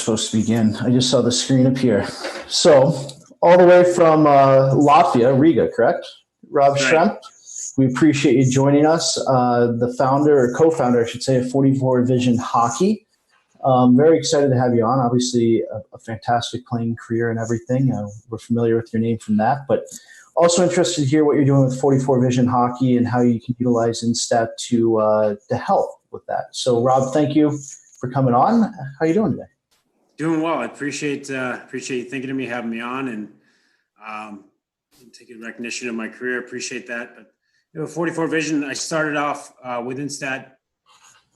Supposed to begin. I just saw the screen appear. So, all the way from Latvia, Riga, correct? Rob That's right. Schremp. We appreciate you joining us. The founder or co-founder, I should say, of 44 Vision Hockey. Very excited to have you on. Obviously, a fantastic playing career and everything. We're familiar with your name from that, but also interested to hear what you're doing with 44 Vision Hockey and how you can utilize InStat to help with that. So, Rob, thank you for coming on. How are you doing today? Doing well. I appreciate you thinking of me, having me on, and taking recognition of my career. Appreciate that. But 44 Vision, I started off with InStat,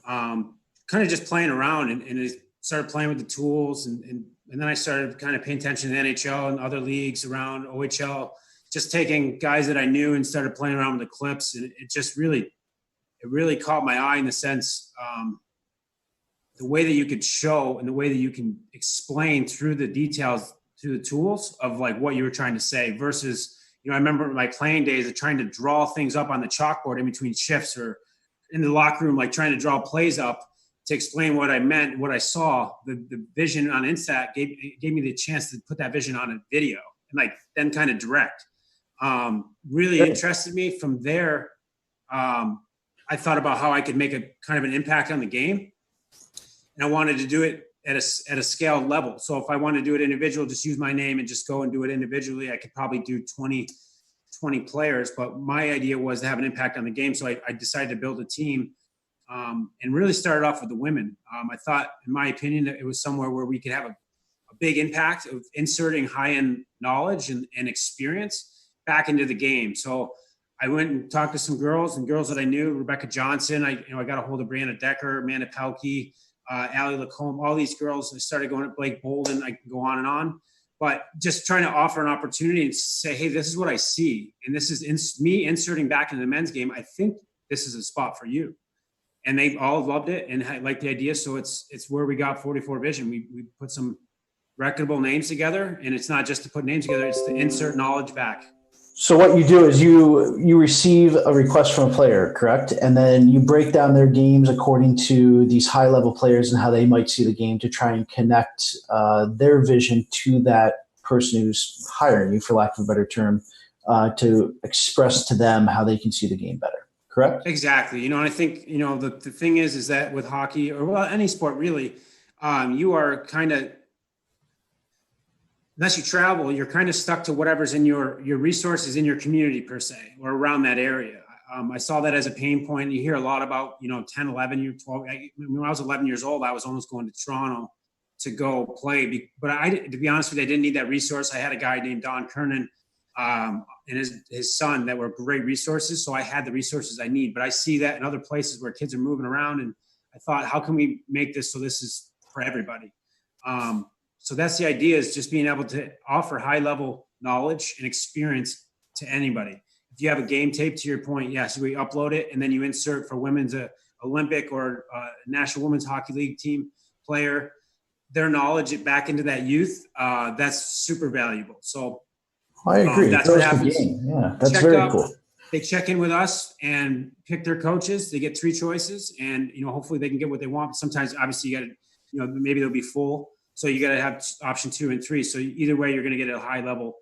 kind of just playing around, and I started playing with the tools, and then I started kind of paying attention to the NHL and other leagues around OHL, just taking guys that I knew and started playing around with the clips, and it really caught my eye in the sense. The way that you could show and the way that you can explain through the details, through the tools of like what you were trying to say versus, I remember my playing days of trying to draw things up on the chalkboard in between shifts or in the locker room, like trying to draw plays up to explain what I meant, what I saw. The vision on InStat gave me the chance to put that vision on a video and then kind of direct. Really interested me. From there, I thought about how I could make a kind of an impact on the game. And I wanted to do it at a scaled level. So if I want to do it individual, just use my name and just go and do it individually. I could probably do 20 players, but my idea was to have an impact on the game. So I decided to build a team and really started off with the women. I thought, in my opinion, that it was somewhere where we could have a big impact of inserting high-end knowledge and experience back into the game. So I went and talked to some girls that I knew, Rebecca Johnson. I got a hold of Brianna Decker, Amanda Pelkey, Allie Lacombe, all these girls. I started going at Blake Bolden. I can go on and on, but just trying to offer an opportunity and say, hey, this is what I see. And this is me inserting back into the men's game. I think this is a spot for you. And they all loved it and liked the idea. So it's where we got 44 Vision. We put some reputable names together, and it's not just to put names together, it's to insert knowledge back. So what you do is you receive a request from a player, correct? And then you break down their games according to these high-level players and how they might see the game to try and connect their vision to that person who's hiring you, for lack of a better term, to express to them how they can see the game better, correct? Exactly. And I think, the thing is that with hockey or any sport really, you are kind of, unless you travel, you're kind of stuck to whatever's in your resources in your community per se, or around that area. I saw that as a pain point. You hear a lot about, 10, 11, year 12. When I was 11 years old, I was almost going to Toronto to go play. But to be honest with you, I didn't need that resource. I had a guy named Don Kernan and his son that were great resources. So I had the resources I need. But I see that in other places where kids are moving around. And I thought, how can we make this so this is for everybody? So that's the idea, is just being able to offer high-level knowledge and experience to anybody. If you have a game tape, to your point, yes, we upload it, and then you insert for women's Olympic or National Women's Hockey League team player, their knowledge back into that youth. That's super valuable. So I agree. That's what happens. Yeah, that's very cool. They check in with us and pick their coaches. They get 3 choices, and hopefully they can get what they want. But sometimes, obviously, you got to, maybe they'll be full. So you got to have option 2 and 3. So either way, you're going to get a high level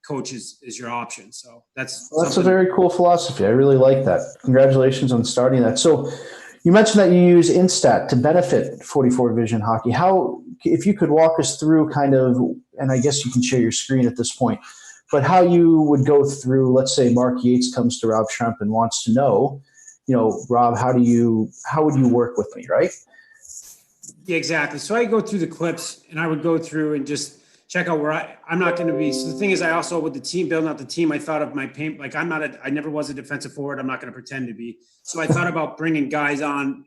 coach is your option. So that's a very cool philosophy. I really like that. Congratulations on starting that. So you mentioned that you use InStat to benefit 44 Vision Hockey. How, if you could walk us through kind of, and I guess you can share your screen at this point, but how you would go through, let's say Mark Yates comes to Rob Schremp and wants to know, Rob, how would you work with me, right? Yeah, exactly. So I go through the clips and I would go through and just check out where I'm not going to be. So the thing is, I also, with the team, building out the team, I thought of my pain. Like I never was a defensive forward. I'm not going to pretend to be. So I thought about bringing guys on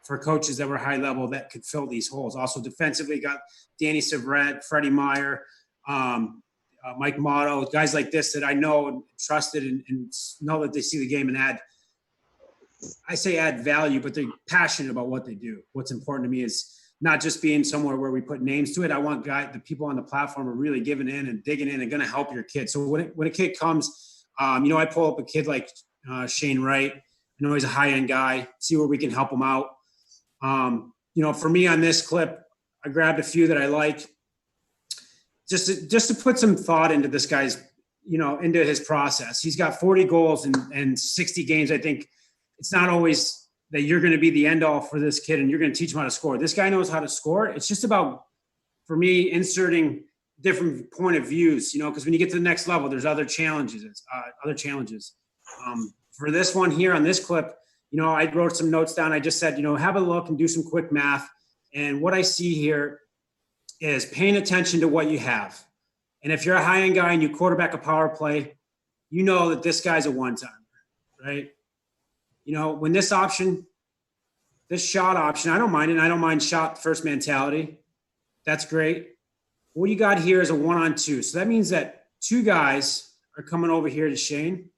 for coaches that were high level that could fill these holes. Also defensively, got Danny Severette, Freddie Meyer, Mike Motto, guys like this that I know and trusted and know that they see the game and add value, but they're passionate about what they do. What's important to me is not just being somewhere where we put names to it. I want the people on the platform are really giving in and digging in and going to help your kid. So when a kid comes, I pull up a kid like Shane Wright. I know he's a high-end guy, see where we can help him out. For me on this clip, I grabbed a few that I like just to put some thought into this guy's, into his process. He's got 40 goals and 60 games. I think it's not always that you're going to be the end all for this kid and you're going to teach him how to score. This guy knows how to score. It's just about, for me, inserting different point of views, because when you get to the next level, there's other challenges. For this one here on this clip, I wrote some notes down. I just said, have a look and do some quick math. And what I see here is paying attention to what you have. And if you're a high-end guy and you quarterback a power play, you know that this guy's a one-timer, right? When this shot option, I don't mind it. I don't mind shot first mentality. That's great. What you got here is a 1-on-2. So that means that two guys are coming over here to Shane,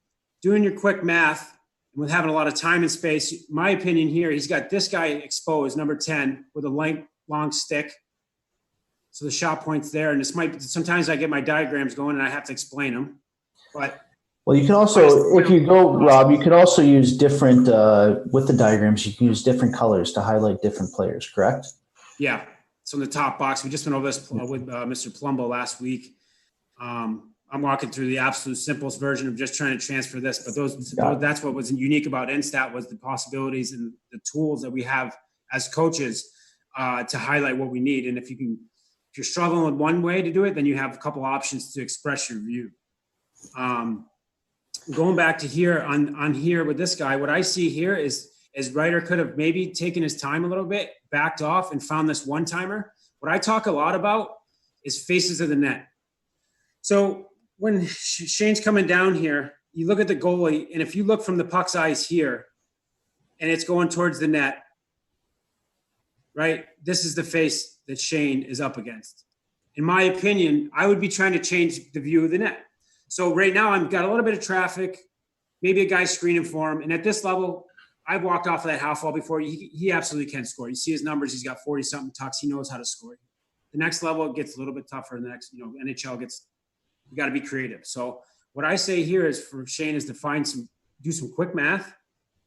doing your quick math, and with having a lot of time and space. My opinion here, he's got this guy exposed, number 10, with a long stick. So the shot point's there. And sometimes I get my diagrams going and I have to explain them. But well, you can also, if you go, Rob, you can also use different, with the diagrams, you can use different colors to highlight different players, correct? Yeah. So in the top box, we just went over this with Mr. Plumbo last week. I'm walking through the absolute simplest version of just trying to transfer this, but that's what was unique about InStat was the possibilities and the tools that we have as coaches to highlight what we need. And if you're struggling with one way to do it, then you have a couple options to express your view. Going back to here on here with this guy, what I see here is Ryder could have maybe taken his time a little bit, backed off and found this one-timer. What I talk a lot about is faces of the net. So when Shane's coming down here, you look at the goalie, and if you look from the puck's eyes here, and it's going towards the net, right? This is the face that Shane is up against. In my opinion, I would be trying to change the view of the net. So right now I've got a little bit of traffic, maybe a guy screening for him. And at this level, I've walked off of that half wall before. He absolutely can score. You see his numbers. He's got 40-something tucks. He knows how to score. The next level, it gets a little bit tougher. The next, NHL you got to be creative. So what I say here is for Shane is to do some quick math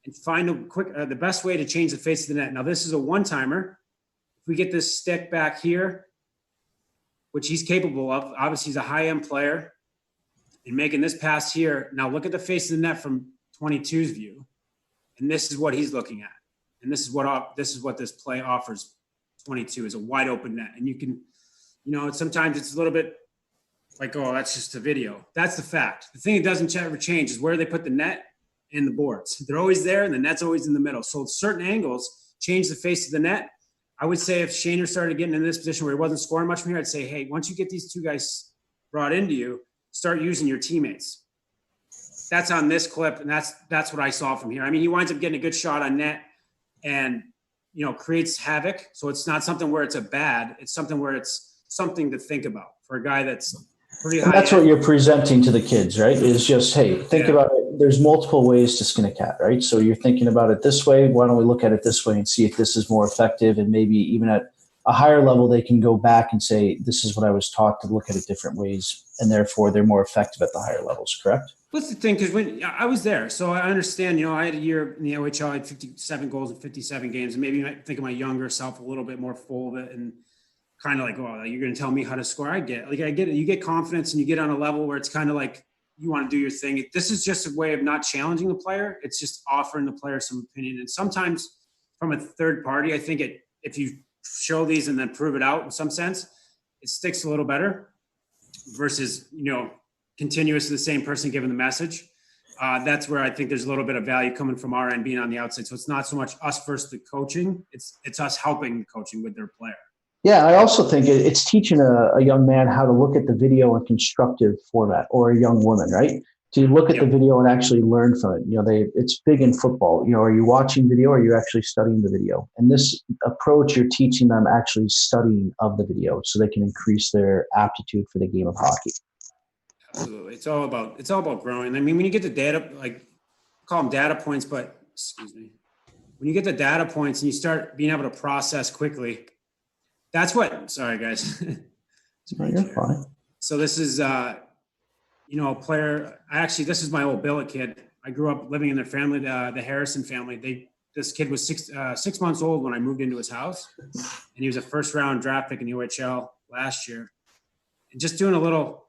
and find the best way to change the face of the net. Now this is a one-timer. If we get this stick back here, which he's capable of, obviously he's a high-end player, and making this pass here. Now look at the face of the net from 22's view. And this is what he's looking at. And this is what this play offers 22 is a wide open net. And you can, sometimes it's a little bit like, oh, that's just a video. That's the fact. The thing that doesn't ever change is where they put the net and the boards. They're always there and the net's always in the middle. So certain angles change the face of the net. I would say if Shaner started getting in this position where he wasn't scoring much from here, I'd say, hey, once you get these two guys brought into you, start using your teammates. That's on this clip, and that's what I saw from here. I mean, he winds up getting a good shot on net and, creates havoc. So it's not something where it's a bad. It's something where it's something to think about for a guy that's pretty high. And that's what you're presenting to the kids, right? Is just, hey, think about it. There's multiple ways to skin a cat, right? So you're thinking about it this way. Why don't we look at it this way and see if this is more effective? And maybe even at a higher level, they can go back and say, this is what I was taught to look at it different ways. And therefore, they're more effective at the higher levels, correct? What's the thing? Because when I was there, so I understand, I had a year in the OHL, I had 57 goals in 57 games. And maybe you might think of my younger self a little bit more full of it and kind of like, oh, you're going to tell me how to score. I get it. You get confidence and you get on a level where it's kind of like you want to do your thing. This is just a way of not challenging the player. It's just offering the player some opinion. And sometimes from a third party, I think if you show these and then prove it out in some sense, it sticks a little better versus, continuous to the same person giving the message. That's where I think there's a little bit of value coming from our end being on the outside. So it's not so much us versus the coaching. It's us helping the coaching with their player. Yeah, I also think it's teaching a young man how to look at the video in constructive format, or a young woman, right? To look at the video and actually learn from it. It's big in football. Are you watching video or are you actually studying the video? And this approach, you're teaching them actually studying of the video so they can increase their aptitude for the game of hockey. Absolutely. It's all about growing. I mean, when you get the data, like call them data points, but when you get the data points and you start being able to process quickly, that's what, sorry guys. You're fine. So this is, a player. This is my old billet kid. I grew up living in their family, the Harrison family. this kid was 6 months old when I moved into his house, and he was a first round draft pick in the OHL last year. And just doing a little,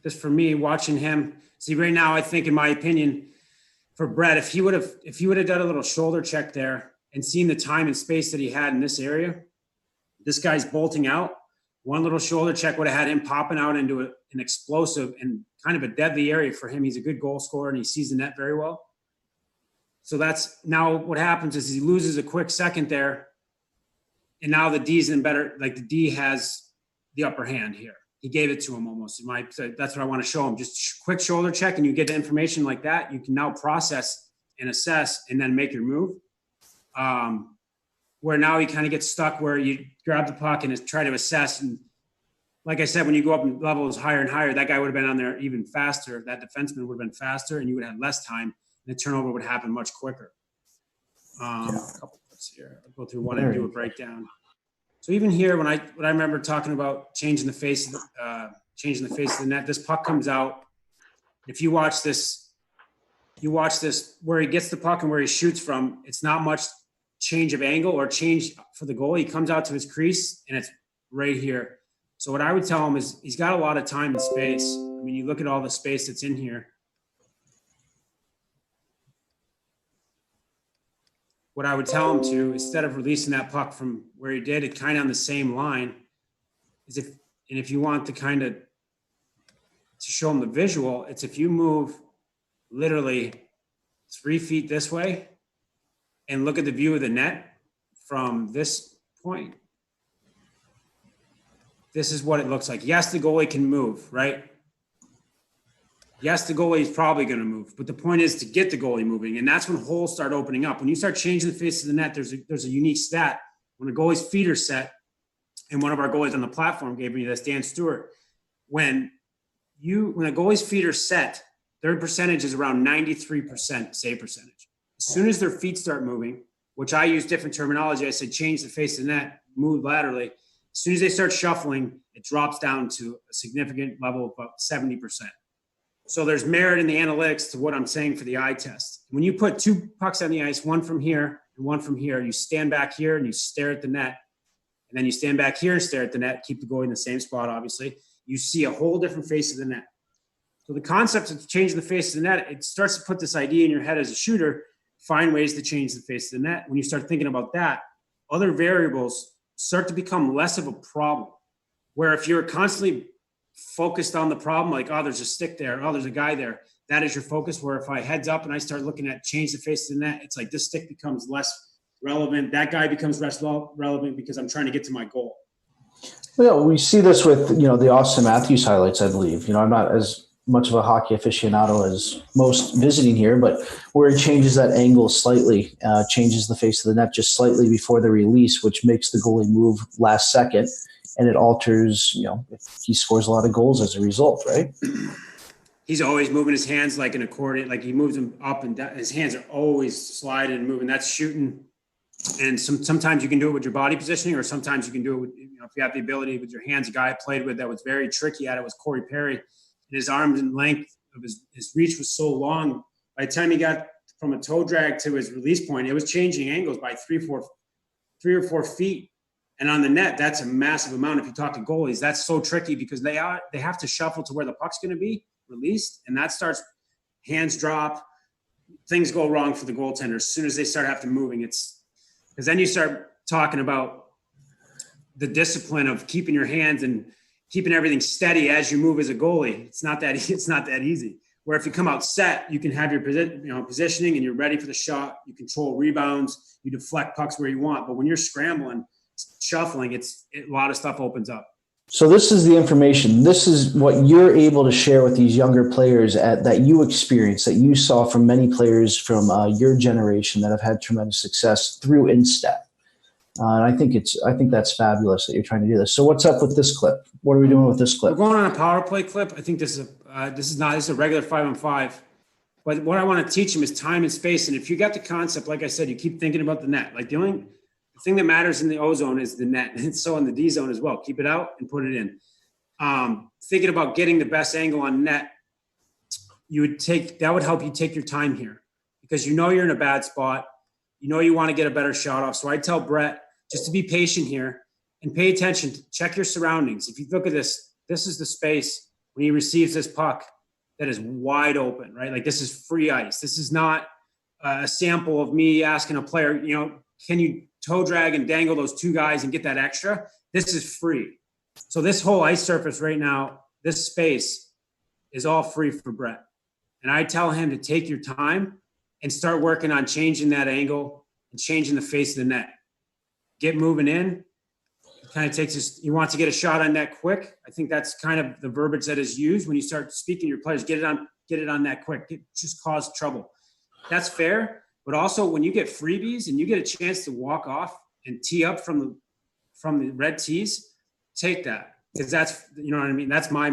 just for me, watching him. See, right now, I think, in my opinion, for Brett, if he would have done a little shoulder check there and seen the time and space that he had in this area, this guy's bolting out. One little shoulder check would have had him popping out into an explosive and kind of a deadly area for him. He's a good goal scorer and he sees the net very well. So that's now what happens is he loses a quick second there. And now the D's in better, like the D has the upper hand here. He gave it to him almost. That's what I want to show him. Just quick shoulder check and you get the information like that. You can now process and assess and then make your move. Where now he kind of gets stuck where you grab the puck and try to assess. And like I said, when you go up in levels higher and higher, that guy would have been on there even faster. That defenseman would have been faster and you would have less time and the turnover would happen much quicker. A couple clips here. I'll go through one and do a breakdown. So even here, when I remember talking about changing the face of the net, this puck comes out. If you watch this where he gets the puck and where he shoots from, it's not much change of angle or change for the goalie. He comes out to his crease and it's right here. So what I would tell him is he's got a lot of time and space. I mean, you look at all the space that's in here. What I would tell him to, instead of releasing that puck from where he did it kind of on the same line, is if you want to kind of to show him the visual, it's if you move literally 3 feet this way and look at the view of the net from this point. This is what it looks like. Yes, the goalie can move, right? Yes, the goalie is probably going to move, but the point is to get the goalie moving, and that's when holes start opening up. When you start changing the face of the net, there's a unique stat. When a goalie's feet are set, and one of our goalies on the platform gave me this, Dan Stewart, when a goalie's feet are set, their percentage is around 93% save percentage. As soon as their feet start moving, which I use different terminology, I said change the face of the net, move laterally. As soon as they start shuffling, it drops down to a significant level of about 70%. So there's merit in the analytics to what I'm saying for the eye test. When you put two pucks on the ice, one from here and one from here, you stand back here and you stare at the net. And then you stand back here and stare at the net, keep the goalie in the same spot, obviously. You see a whole different face of the net. So the concept of changing the face of the net, it starts to put this idea in your head as a shooter, find ways to change the face of the net. When you start thinking about that, other variables start to become less of a problem. Where if you're constantly focused on the problem, like, oh, there's a stick there, oh, there's a guy there, that is your focus. Where if I heads up and I start looking at change the face of the net, it's like this stick becomes less relevant. That guy becomes less relevant because I'm trying to get to my goal. Well, we see this with, the Austin Matthews highlights, I believe. I'm not as much of a hockey aficionado as most visiting here, but where he changes that angle slightly, changes the face of the net just slightly before the release, which makes the goalie move last second, and it alters, if he scores a lot of goals as a result, right? He's always moving his hands like an accordion, like he moves them up and down. His hands are always sliding and moving. That's shooting. And sometimes you can do it with your body positioning, or sometimes you can do it with, if you have the ability with your hands. A guy I played with that was very tricky at it was Corey Perry. And his arms and length of his reach was so long. By the time he got from a toe drag to his release point, it was changing angles by 3 or 4 feet. And on the net, that's a massive amount. If you talk to goalies, that's so tricky because they have to shuffle to where the puck's going to be released. And that starts, hands drop, things go wrong for the goaltender as soon as they start having to moving. It's because then you start talking about the discipline of keeping your hands and keeping everything steady as you move as a goalie. It's not that easy. Where if you come out set, you can have your positioning and you're ready for the shot. You control rebounds, you deflect pucks where you want. But when you're scrambling, shuffling, a lot of stuff opens up. So this is the information. This is what you're able to share with these younger players that you experienced, that you saw from many players from your generation that have had tremendous success through InStat. And I think that's fabulous that you're trying to do this. So what's up with this clip? What are we doing with this clip? We're going on a power play clip. I think this is a regular 5-on-5. But what I want to teach them is time and space. And if you got the concept, like I said, you keep thinking about the net. Like the thing that matters in the O zone is the net. And so in the D zone as well. Keep it out and put it in. Thinking about getting the best angle on net, that would help you take your time here. because you know you're in a bad spot. You know you want to get a better shot off. So I tell Brett just to be patient here and pay attention. Check your surroundings. If you look at this, this is the space when he receives this puck that is wide open, right? Like this is free ice. This is not a sample of me asking a player, you know, can you toe drag and dangle those two guys and get that extra? This is free. So this whole ice surface right now, this space is all free for Brett. And I tell him to take your time and start working on changing that angle and changing the face of the net. Get moving in. It kind of takes his, he wants to get a shot on net quick. I think that's kind of the verbiage that is used when you start speaking to your players. Get it on net quick. Just cause trouble. That's fair. But also when you get freebies and you get a chance to walk off and tee up from the red tees, take that. Because that's, you know what I mean? That's my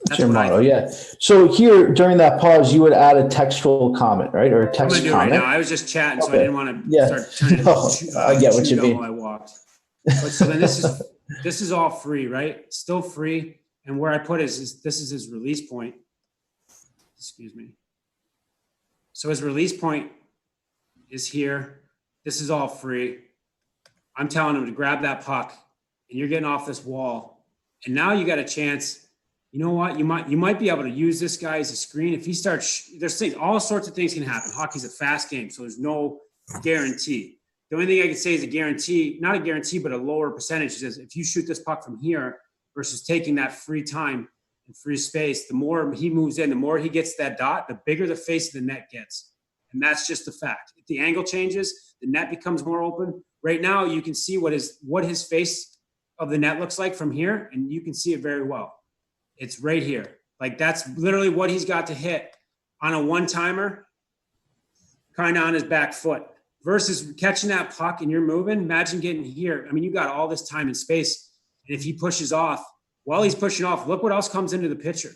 that's your motto, yeah. So here, during that pause, you would add a textual comment, right? Or a text comment. Right now. I was just chatting, so I didn't want to start trying to I get what you mean. while I walked. But so then this is all free, right? Still free. And where I put is this is his release point. Excuse me. So his release point is here. This is all free. I'm telling him to grab that puck, and you're getting off this wall. And now you got a chance. You know what? You might be able to use this guy as a screen. If he starts, there's things, all sorts of things can happen. Hockey's a fast game, so there's no guarantee. The only thing I can say is a guarantee, not a guarantee, but a lower percentage is if you shoot this puck from here versus taking that free time and free space, the more he moves in, the more he gets that dot, the bigger the face of the net gets. And that's just the fact. If the angle changes, the net becomes more open. Right now, you can see what his face of the net looks like from here, and you can see it very well. It's right here. Like that's literally what he's got to hit on a one-timer, kind of on his back foot. Versus catching that puck and you're moving, imagine getting here. I mean, you got all this time and space. And if he pushes off, while he's pushing off, look what else comes into the picture.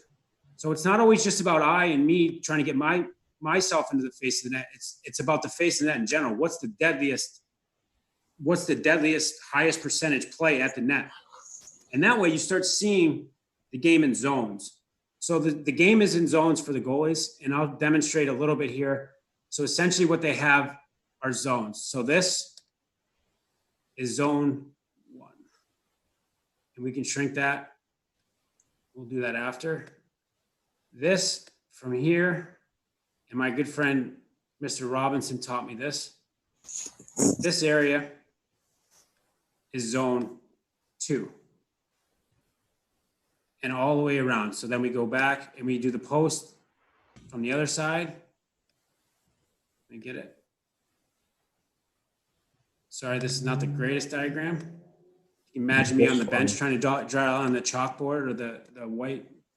So it's not always just about I and me trying to get myself into the face of the net. It's about the face of the net in general. What's the deadliest, highest percentage play at the net? And that way you start seeing the game in zones. So the game is in zones for the goalies, and I'll demonstrate a little bit here. So essentially what they have are zones. So this is zone 1. And we can shrink that. We'll do that after. This from here, and my good friend, Mr. Robinson, taught me this. This area is zone 2. And all the way around. So then we go back and we do the post from the other side. Let me get it. Sorry, this is not the greatest diagram. Imagine me on the bench trying to draw on the chalkboard or the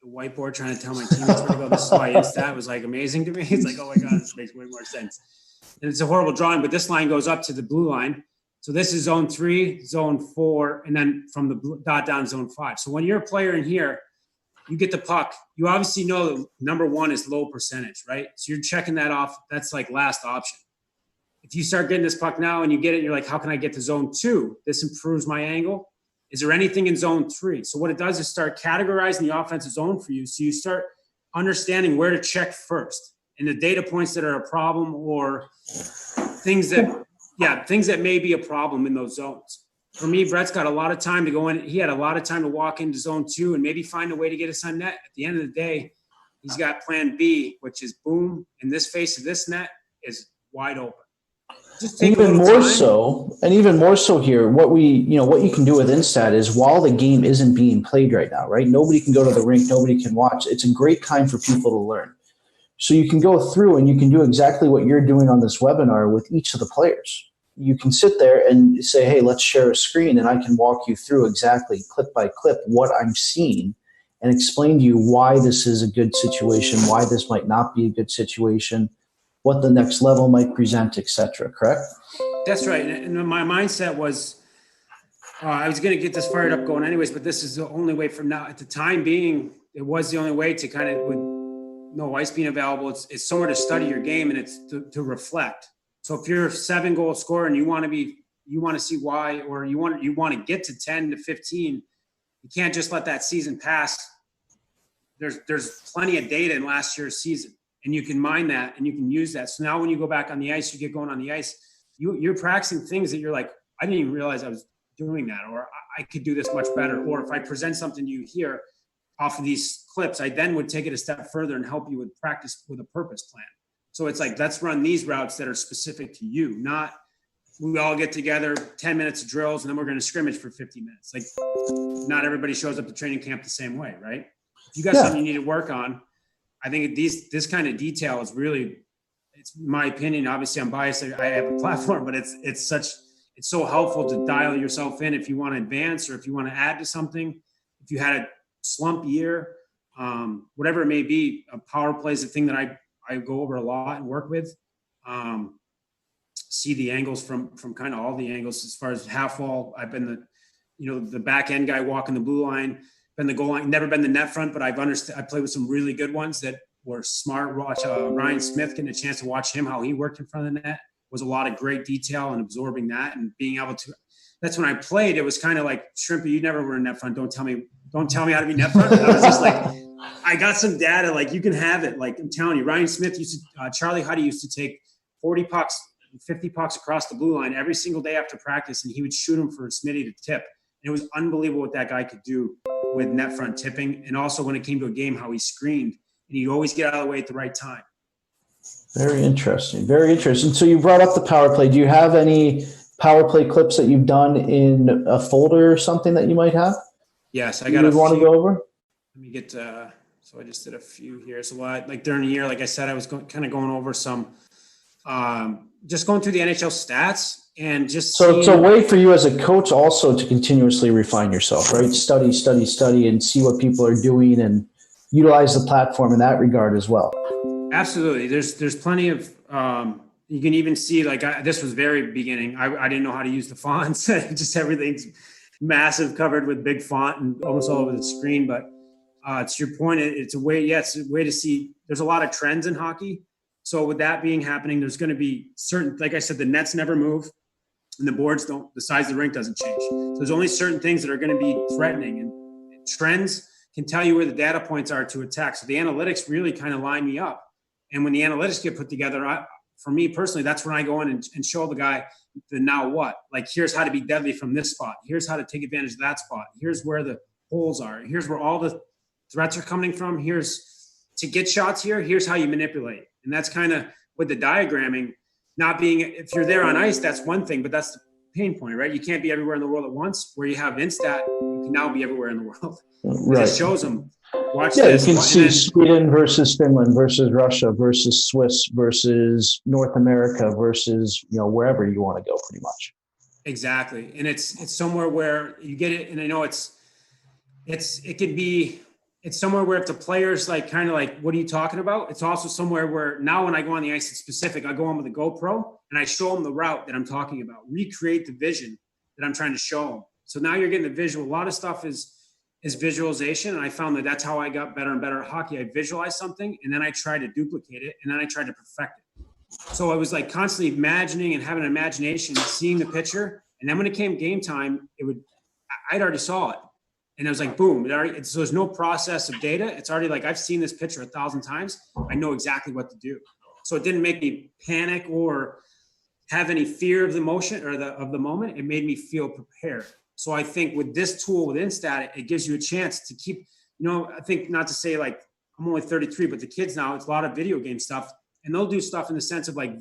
whiteboard trying to tell my teammates where to go. This is why InStat was like amazing to me. It's like, oh my God, this makes way more sense. And it's a horrible drawing, but this line goes up to the blue line. So this is zone 3, zone 4, and then from the dot down zone 5. So when you're a player in here, you get the puck. You obviously know that number 1 is low percentage, right? So you're checking that off. That's like last option. If you start getting this puck now and you get it, you're like, how can I get to zone 2? This improves my angle. Is there anything in zone 3? So what it does is start categorizing the offensive zone for you. So you start understanding where to check first and the data points that are a problem or things that may be a problem in those zones. For me, Brett's got a lot of time to go in. He had a lot of time to walk into zone 2 and maybe find a way to get us on net. At the end of the day, he's got plan B, which is boom, and this face of this net is wide open. Even more so here, what you can do with InStat is while the game isn't being played right now, right? Nobody can go to the rink, nobody can watch. It's a great time for people to learn. So you can go through and you can do exactly what you're doing on this webinar with each of the players. You can sit there and say, hey, let's share a screen, and I can walk you through exactly clip by clip what I'm seeing and explain to you why this is a good situation, why this might not be a good situation, what the next level might present, etc. Correct? That's right. And my mindset was I was going to get this fired up going anyways, but this is the only way from now. At the time being, it was the only way to kind of, with no ice being available, it's somewhere to study your game and it's to reflect. So if you're a 7-goal scorer and you want to see why, or you want to get to 10 to 15, you can't just let that season pass. There's plenty of data in last year's season. and you can mine that and you can use that. So now when you go back on the ice, you get going on the ice, you're practicing things that you're like, I didn't even realize I was doing that, or I could do this much better. Or if I present something to you here off of these clips, I then would take it a step further and help you with practice with a purpose plan. So it's like, let's run these routes that are specific to you, not we all get together, 10 minutes of drills, and then we're going to scrimmage for 50 minutes. Like, not everybody shows up to training camp the same way, right? If you got something you need to work on, I think this kind of detail is really, it's my opinion. Obviously, I'm biased. I have a platform, but it's so helpful to dial yourself in if you want to advance or if you want to add to something. If you had a slump year, whatever it may be, a power play is the thing that I go over a lot and work with. See the angles from kind of all the angles as far as half wall. I've been the back end guy walking the blue line, been the goal line, never been the net front, but I played with some really good ones that were smart. Watch Ryan Smith, getting a chance to watch him, how he worked in front of the net was a lot of great detail and absorbing that and being able to, that's when I played. It was kind of like, Schremp, you never were in net front. Don't tell me how to be net front. And I was just like, I got some data, like you can have it. Like I'm telling you, Ryan Smith used to, Charlie Huddy used to take 40 pucks, 50 pucks across the blue line every single day after practice, and he would shoot them for a Smitty to tip. And it was unbelievable what that guy could do with net front tipping. And also when it came to a game, how he screened, and he'd always get out of the way at the right time. Very interesting. Very interesting. So you brought up the power play. Do you have any power play clips that you've done in a folder or something that you might have? Yes, I got a few. Want to go over? Let me get so I just did a few here. So like during the year, like I said, I was kind of going over some, just going through the NHL stats and just. So it's a way for you as a coach also to continuously refine yourself, right? Study, and see what people are doing and utilize the platform in that regard as well. Absolutely. There's plenty of, you can even see this was very beginning. I didn't know how to use the fonts. Just everything's massive, covered with big font and almost all over the screen. But to your point, it's a way to see, there's a lot of trends in hockey. So with that being happening, there's going to be certain, like I said, the nets never move and the boards don't, the size of the rink doesn't change. So there's only certain things that are going to be threatening, and trends can tell you where the data points are to attack. So the analytics really kind of line me up. And when the analytics get put together, for me personally, that's when I go in and show the guy the now what. Like, here's how to be deadly from this spot. Here's how to take advantage of that spot. Here's where the holes are. Here's where all the threats are coming from. Here's to get shots here. Here's how you manipulate. And that's kind of with the diagramming, not being, if you're there on ice, that's one thing, but that's the pain point, right? You can't be everywhere in the world at once. Where you have InStat, you can now be everywhere in the world. Right. It shows them. Watch this. You can see Sweden versus Finland versus Russia versus Swiss versus North America versus, wherever you want to go pretty much. Exactly. And it's somewhere where you get it. And I know it's somewhere where if the player's like, kind of like, what are you talking about? It's also somewhere where now when I go on the ice, it's specific. I go on with a GoPro and I show them the route that I'm talking about, recreate the vision that I'm trying to show them. So now you're getting the visual. A lot of stuff is visualization. And I found that that's how I got better and better at hockey. I visualize something and then I try to duplicate it and then I try to perfect it. So I was like constantly imagining and having an imagination, seeing the picture. And then when it came game time, I'd already saw it. And it was like, boom. So there's no process of data. It's already like, I've seen this picture 1,000 times. I know exactly what to do. So it didn't make me panic or have any fear of the motion or of the moment. It made me feel prepared. So I think with this tool, with InStat, it gives you a chance to keep, I think not to say like, I'm only 33, but the kids now, it's a lot of video game stuff. And they'll do stuff in the sense of like,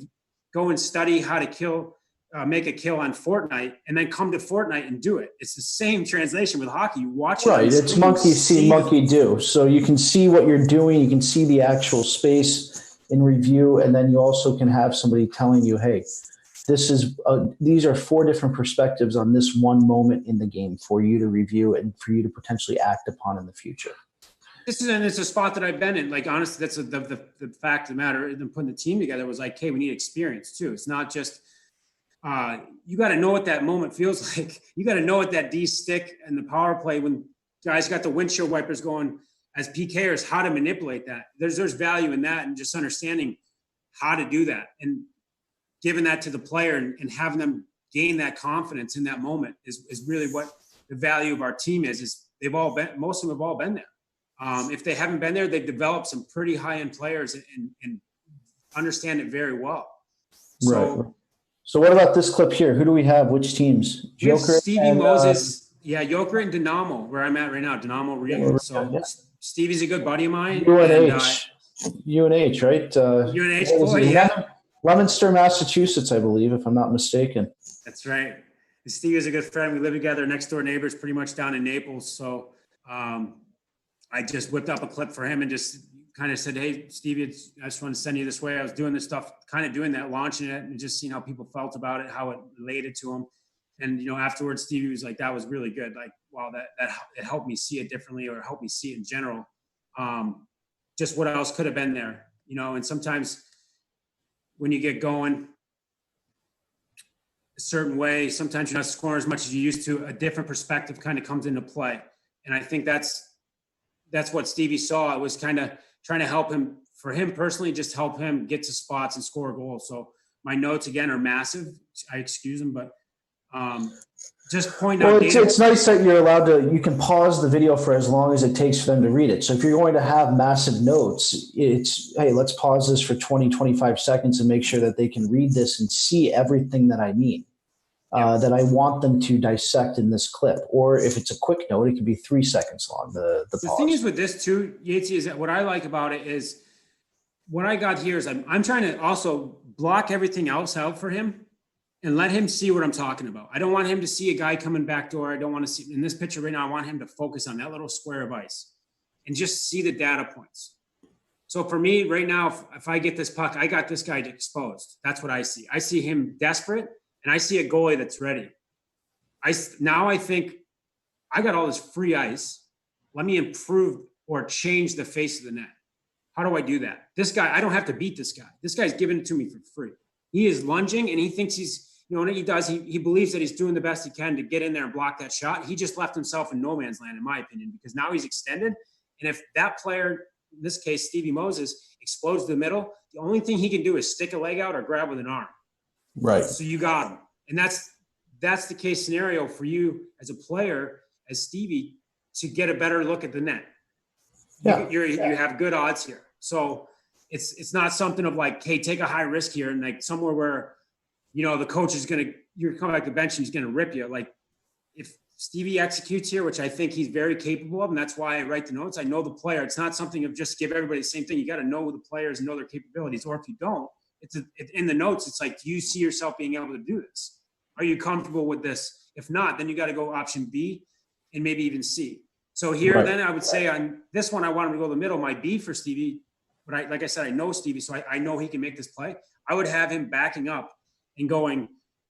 go and study how to kill, make a kill on Fortnite, and then come to Fortnite and do it. It's the same translation with hockey. You watch it. Right. It's monkey see, monkey do. So you can see what you're doing. You can see the actual space in review. And then you also can have somebody telling you, hey, these are 4 different perspectives on this one moment in the game for you to review and for you to potentially act upon in the future. It's a spot that I've been in. Like, honestly, that's the fact of the matter. And putting the team together was like, hey, we need experience too. It's not just, you got to know what that moment feels like. You got to know what that D stick and the power play, when guys got the windshield wipers going as PKers, how to manipulate that. There's value in that, and just understanding how to do that and giving that to the player and having them gain that confidence in that moment is really what the value of our team is they've all been, most of them have all been there. If they haven't been there, they've developed some pretty high-end players and understand it very well. So, right. So what about this clip here? Who do we have? Which teams? we have Joker Stevie and, Moses. Joker and Dynamo, where I'm at right now, Dynamo Riga. So yeah. Stevie's a good buddy of mine. UNH, right? UNH boy, yeah. Leominster, Massachusetts, I believe, if I'm not mistaken. That's right. Stevie is a good friend. We live together, next door neighbors, pretty much down in Naples. So I just whipped up a clip for him and just kind of said, hey, Stevie, I just want to send you this way. I was doing this stuff, kind of doing that, launching it, and just seeing how people felt about it, how it related to them. And, afterwards, Stevie was like, that was really good. Like, wow, that it helped me see it differently, or helped me see it in general. Just what else could have been there, and sometimes when you get going a certain way, sometimes you're not scoring as much as you used to. A different perspective kind of comes into play. And I think that's what Stevie saw. It was kind of trying to help him, for him personally, just help him get to spots and score goals. So my notes, again, are massive. I excuse him, but just point out. Well, it's nice that you're allowed to, you can pause the video for as long as it takes for them to read it. So if you're going to have massive notes, it's, hey, let's pause this for 20, 25 seconds and make sure that they can read this and see everything that I mean, that I want them to dissect in this clip. Or if it's a quick note, it can be 3 seconds long, the pause. The thing is with this too, Yatesy, is that what I like about it is what I got here is I'm trying to also block everything else out for him and let him see what I'm talking about. I don't want him to see a guy coming back door. I don't want to see in this picture right now. I want him to focus on that little square of ice and just see the data points. So for me right now, if I get this puck, I got this guy exposed. That's what I see. I see him desperate, and I see a goalie that's ready. Now I think I got all this free ice. Let me improve or change the face of the net. How do I do that? This guy, I don't have to beat this guy. This guy's giving it to me for free. He is lunging, and he thinks he's, what he does, he believes that he's doing the best he can to get in there and block that shot. He just left himself in no man's land, in my opinion, because now he's extended. And if that player, in this case, Stevie Moses, explodes the middle, the only thing he can do is stick a leg out or grab with an arm. Right. So you got him. And that's the case scenario for you as a player, as Stevie, to get a better look at the net. Yeah. You have good odds here. So it's not something of like, hey, take a high risk here and like somewhere where, the coach is you're coming back to the bench and he's going to rip you. Like if Stevie executes here, which I think he's very capable of, and that's why I write the notes. I know the player. It's not something of just give everybody the same thing. You got to know the players and know their capabilities. Or if you don't, it's in the notes. It's like, do you see yourself being able to do this? Are you comfortable with this? If not, then you got to go option B and maybe even C. So here, right. Then I would say on this one, I want him to go the middle. My B for Stevie, but like I said, I know Stevie, so I know he can make this play. I would have him backing up and going.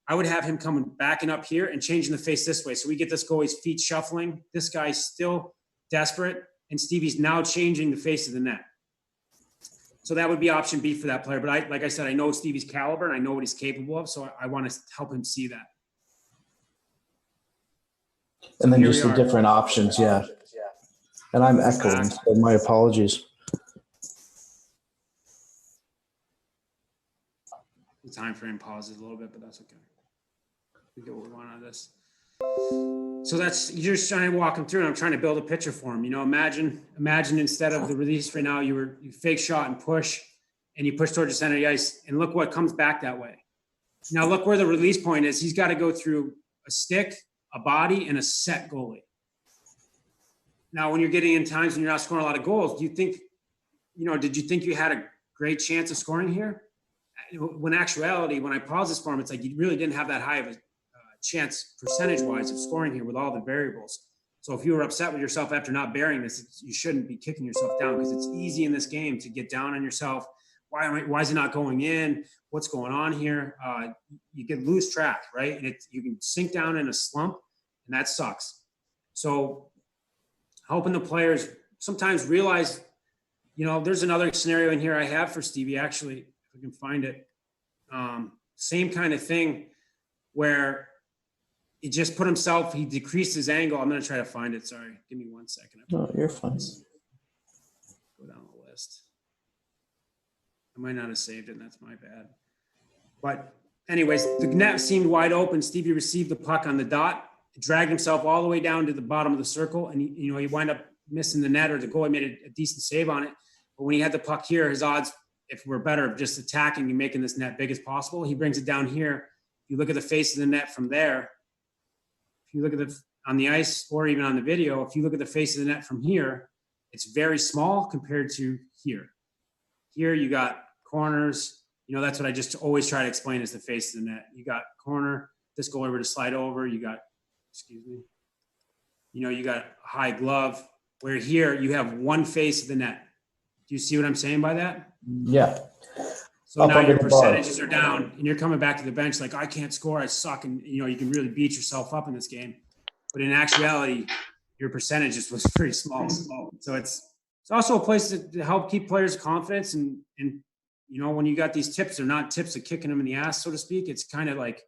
I would have him coming backing up here and changing the face this way. So we get this goalie's feet shuffling. This guy's still desperate, and Stevie's now changing the face of the net. So that would be option B for that player. But like I said, I know Stevie's caliber and I know what he's capable of. So I want to help him see that. And then just the different options. Yeah. And I'm echoing, so my apologies. The time frame pauses a little bit, but that's okay. We get what we want out of this. So you're just trying to walk him through, and I'm trying to build a picture for him. Imagine instead of the release right now, you fake shot and push, and you push towards the center of the ice, and look what comes back that way. Now look where the release point is. He's got to go through a stick, a body, and a set goalie. Now, when you're getting in times when you're not scoring a lot of goals, do you think, did you think you had a great chance of scoring here? When actuality, when I pause this for him, it's like you really didn't have that high of a chance percentage-wise of scoring here with all the variables. So if you were upset with yourself after not bearing this, you shouldn't be kicking yourself down, because it's easy in this game to get down on yourself. Why is it not going in? What's going on here? You can lose track, right? And you can sink down in a slump, and that sucks. So helping the players sometimes realize, there's another scenario in here I have for Stevie, actually, if I can find it. Same kind of thing where he just put himself, he decreased his angle. I'm going to try to find it. Sorry. Give me 1 second. No, you're fine. Go down the list. I might not have saved it, and that's my bad. But anyways, the net seemed wide open. Stevie received the puck on the dot, dragged himself all the way down to the bottom of the circle, and he wound up missing the net or the goalie made a decent save on it. But when he had the puck here, his odds, if we're better, of just attacking and making this net big as possible, he brings it down here. If you look at the face of the net from there, if you look at on the ice or even on the video, if you look at the face of the net from here, it's very small compared to here. Here you got corners. That's what I just always try to explain is the face of the net. You got corner, this goalie were to slide over. You got, you got a high glove, where here you have one face of the net. Do you see what I'm saying by that? Yeah. So now your percentages are down and you're coming back to the bench like, I can't score, I suck. And, you can really beat yourself up in this game. But in actuality, your percentages was pretty small. So it's also a place to help keep players' confidence. And when you got these tips, they're not tips of kicking them in the ass, so to speak. It's kind of like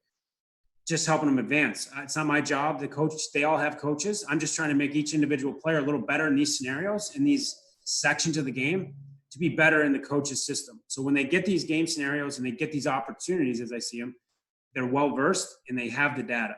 just helping them advance. It's not my job to coach. They all have coaches. I'm just trying to make each individual player a little better in these scenarios, in these sections of the game, to be better in the coach's system. So when they get these game scenarios and they get these opportunities, as I see them, they're well-versed and they have the data.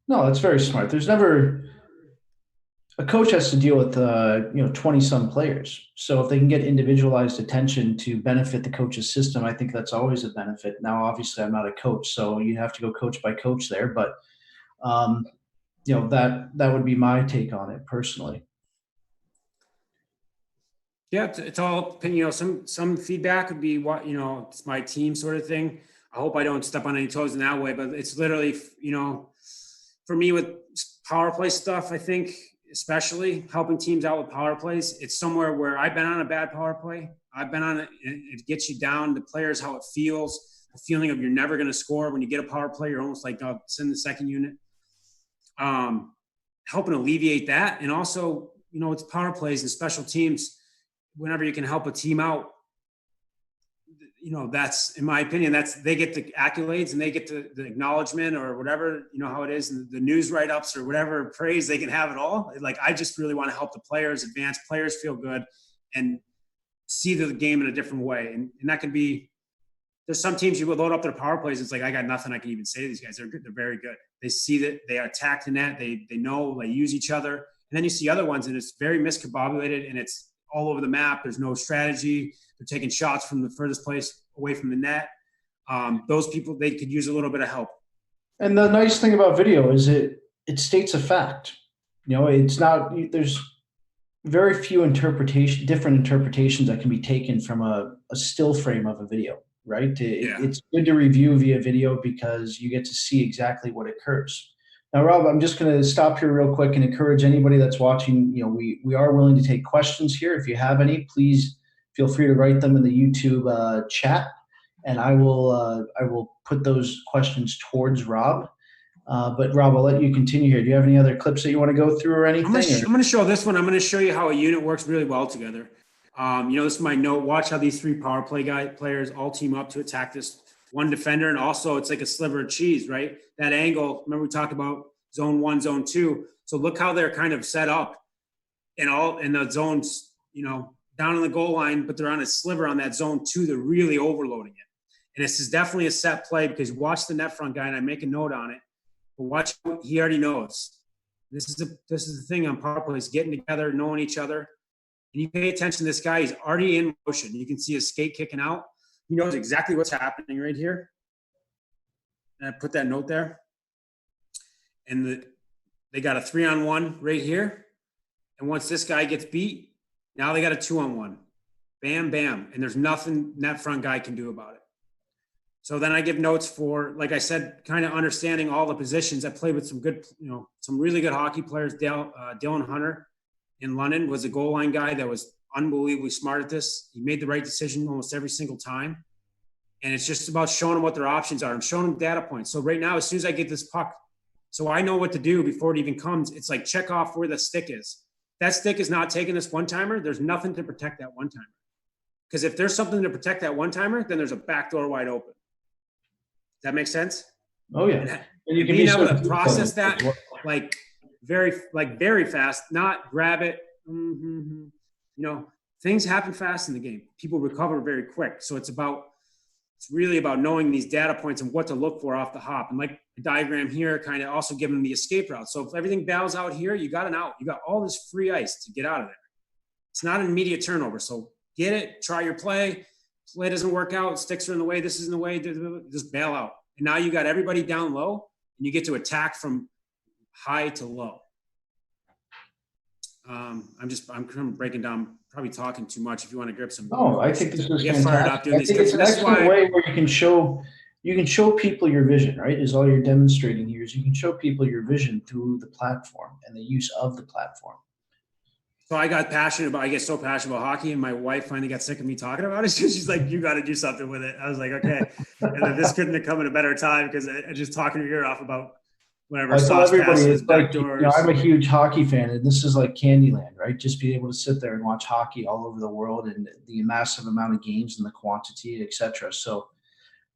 No, that's very smart. There's never – a coach has to deal with, 20-some players. So if they can get individualized attention to benefit the coach's system, I think that's always a benefit. Now, obviously, I'm not a coach, so you have to go coach by coach there. But, that would be my take on it personally. Yeah, it's all, some feedback would be what, it's my team sort of thing. I hope I don't step on any toes in that way, but it's literally, for me with power play stuff, I think, especially helping teams out with power plays, it's somewhere where I've been on a bad power play. I've been on it. It gets you down. The players, how it feels, the feeling of you're never going to score. When you get a power play, you're almost like, oh, send the second unit. Helping alleviate that. And also, it's power plays and special teams. Whenever you can help a team out, that's, in my opinion, they get the accolades and they get the acknowledgement or whatever, how it is, and the news write-ups or whatever praise, they can have it all. Like, I just really want to help the players advance, players feel good and see the game in a different way. And that can be, there's some teams you would load up their power plays. It's like, I got nothing I can even say to these guys. They're good. They're very good. They see that they attack the net. They know, they use each other. And then you see other ones and it's very miscombobulated and it's all over the map. There's no strategy. They're taking shots from the furthest place away from the net. Those people, they could use a little bit of help. And the nice thing about video is it states a fact. It's not, there's very few different interpretations that can be taken from a still frame of a video, right? It's good to review via video because you get to see exactly what occurs. Now, Rob, I'm just going to stop here real quick and encourage anybody that's watching. We are willing to take questions here. If you have any, please feel free to write them in the YouTube chat, and I will put those questions towards Rob. But Rob, I'll let you continue here. Do you have any other clips that you want to go through or anything? I'm going to show this one. I'm going to show you how a unit works really well together. This is my note. Watch how these three power play players all team up to attack this one defender. And also it's like a sliver of cheese, right? That angle, remember we talked about zone 1, zone 2. So look how they're kind of set up in the zones, down on the goal line, but they're on a sliver on that zone 2. They're really overloading it. And this is definitely a set play because watch the net front guy, and I make a note on it, but watch what he already knows. This is the thing on power plays, getting together, knowing each other. And you pay attention to this guy, he's already in motion. You can see his skate kicking out. He knows exactly what's happening right here. And I put that note there. And they got a 3-on-1 right here. And once this guy gets beat, now they got a 2-on-1. Bam, bam. And there's nothing that front guy can do about it. So then I give notes for, like I said, kind of understanding all the positions. I played with some good, some really good hockey players. Dylan Hunter in London was a goal line guy that was unbelievably smart at this. He made the right decision almost every single time. And it's just about showing them what their options are and showing them data points. So right now, as soon as I get this puck, so I know what to do before it even comes, it's like check off where the stick is. That stick is not taking this one-timer. There's nothing to protect that one-timer. Because if there's something to protect that one-timer, then there's a back door wide open. Does that make sense? Oh, yeah. And you can being able to process that very fast, not grab it. Things happen fast in the game. People recover very quick. So it's really about knowing these data points and what to look for off the hop. And like a diagram here, kind of also giving them the escape route. So if everything bails out here, you got an out. You got all this free ice to get out of there. It's not an immediate turnover. So get it, try your play. Play doesn't work out, sticks are in the way, this is in the way, just bail out. And now you got everybody down low, and you get to attack from high to low. I'm kind of breaking down, probably talking too much. If you want to grip some. Oh, I think this is get fired up doing I these think it's an excellent way where you can show people your vision, right? Is all you're demonstrating here is you can show people your vision through the platform and the use of the platform. So I get so passionate about hockey, and my wife finally got sick of me talking about it. She's like, you got to do something with it. I was like, okay. And then this couldn't have come at a better time, because I just talking your ear off about whatever. I tell everybody, it's like, doors. I'm a huge hockey fan, and this is like Candyland, right? Just being able to sit there and watch hockey all over the world, and the massive amount of games and the quantity, etc. So,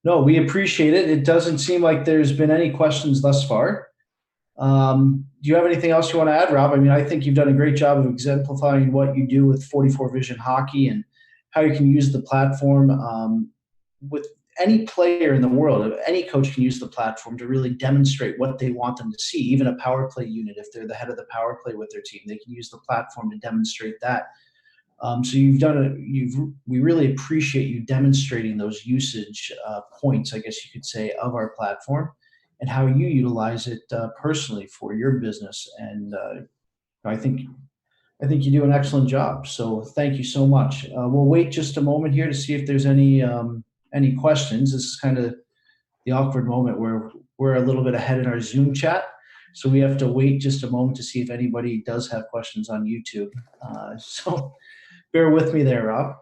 no, we appreciate it. It doesn't seem like there's been any questions thus far. Do you have anything else you want to add, Rob? I mean, I think you've done a great job of exemplifying what you do with 44 Vision Hockey and how you can use the platform with any player in the world. Any coach can use the platform to really demonstrate what they want them to see. Even a power play unit, if they're the head of the power play with their team, they can use the platform to demonstrate that. So you've done it. We really appreciate you demonstrating those usage points, I guess you could say, of our platform, and how you utilize it personally for your business. And I think you do an excellent job. So thank you so much. We'll wait just a moment here to see if there's any questions. This is kind of the awkward moment where we're a little bit ahead in our Zoom chat. So we have to wait just a moment to see if anybody does have questions on YouTube. So bear with me there, Rob.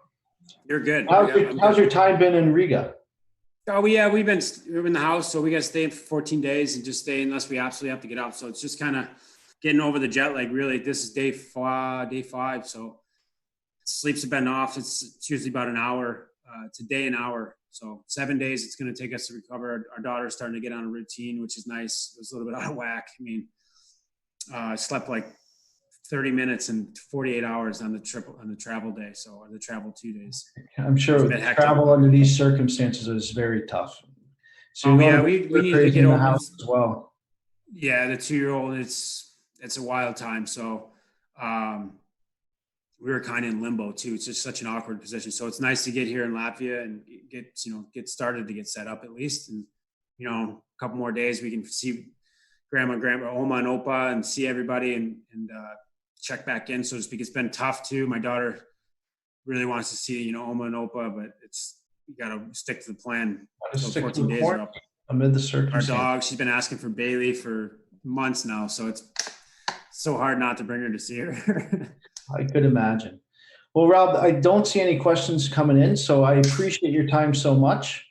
You're good. How's your time been in Riga? Oh, we're in the house, so we got to stay for 14 days and just stay unless we absolutely have to get out. So it's just kind of getting over the jet lag. Really, this is day five. So sleeps have been off. It's usually about an hour. It's a day, an hour. So 7 days it's going to take us to recover. Our daughter's starting to get on a routine, which is nice. It was a little bit out of whack. I mean, I slept like 30 minutes and 48 hours on the travel day. So, or the travel 2 days. I'm sure travel under these circumstances is very tough. So we need to get over house as well. Yeah. The 2-year-old, it's a wild time. So, we were kind of in limbo too. It's just such an awkward position. So it's nice to get here in Latvia and get started to get set up at least. And, a couple more days we can see grandma, Oma and Opa and see everybody and check back in, so to speak. It's been tough too. My daughter really wants to see, Oma and Opa, but you got to stick to the plan. So 14 days are up. Amid the circumstances. Our dog, she's been asking for Bailey for months now. So it's so hard not to bring her to see her. I could imagine. Well, Rob, I don't see any questions coming in, so I appreciate your time so much.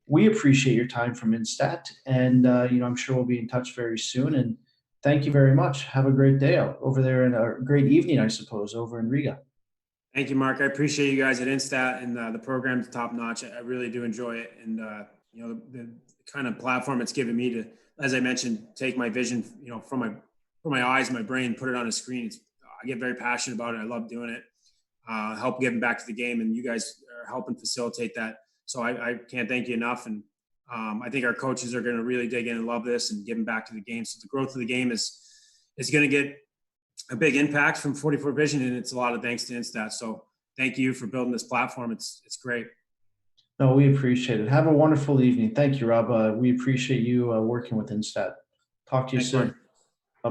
We appreciate your time from InStat, and I'm sure we'll be in touch very soon. And thank you very much. Have a great day over there, and a great evening, I suppose, over in Riga. Thank you, Mark. I appreciate you guys at InStat, and the program's top notch. I really do enjoy it, and the kind of platform it's given me to, as I mentioned, take my vision, from my eyes, my brain, put it on a screen. I get very passionate about it. I love doing it. Help giving back to the game, and you guys are helping facilitate that. So I can't thank you enough. And I think our coaches are going to really dig in and love this and giving back to the game. So the growth of the game is going to get a big impact from 44 Vision, and it's a lot of thanks to InStat. So thank you for building this platform. It's great. No, we appreciate it. Have a wonderful evening. Thank you, Rob. We appreciate you working with InStat. Talk to you soon. Mark.